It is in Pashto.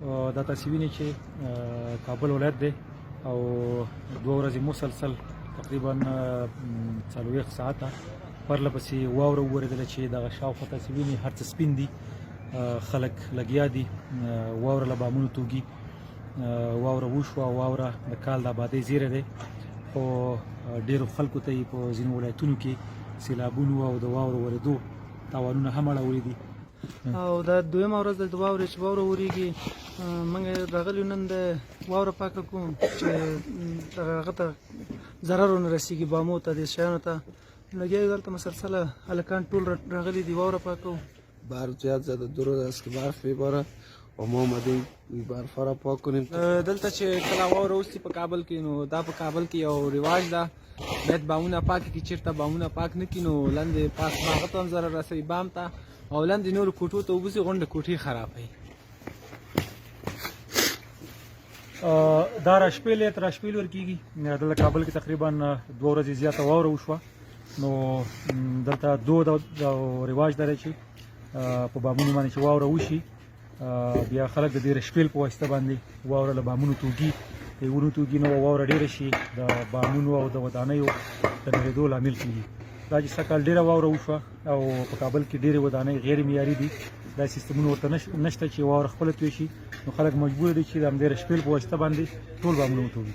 دا تاسو وینئ چې کابل ولایت دی او 2 ورځې مسلسل تقریبا 40 ساعته پرله پسې واوره وورېدله چې دغه شاوخوا تاسو وینئ هر څه سپین دي، خلک لګیا دي، واوره له بامونو توږي، واوره وشوه. واوره د کال د آبادۍ زیری دی، خو ډېرو خلکو ته یې په ځینو ولایتونو کې سیلابونو او د واورو ورېدو تاوانونه هم اړولي دي. او دا دویمه ورځ ده د واورې چې واوره ورېږي. موږ راغلي نن د واوره پاکه کوم چې هغه ته ضرر ونه رسېږي، بامو ته، دې شیانو ته لګیا یو. دلته مسلسله هلکان ټول راغلي دي، واوره پاکوو. برف زیاد زده، درود است که برف میباره و ما آمدیم برف را پاک کنیم. دلته چې کله واوره وسي په کابل کې، نو دا په کابل کې یو رواج ده، باید بامونه پاک کړي. چېرته بامونه پاک نه کړي نو لاندې پاک هغه ته هم ضرر رسوي، بام ته، او لاندې نورو کوټو ته وبوځي، غونډه کوټې خرابوي. دا راشپیل ته راشپیل ورکېږي. دلته کابل کې تقریبا 2 ورځې زیاته واوره وشوه، نو دلته دود او رواج دی چې په بامونو باندې چې واوره وشي بیا خلک د دې راشپیل په واسطه باندې واوره له بامونو توږي. د ونو توږي نو واوره ډېره شي، د بامونو او د ودانیو د نړېدو لامل کېږي. دا چې سږ کال ډېره واوره وشوه او په کابل کې ډېرې ودانۍ غیر معیاري دي، دا سیستمونه ورته نشته چې واوره خپله توی شي، نو خلک مجبور دي چې د همدې راشپیل په واسطه باندې ټول بامونه وتوږي.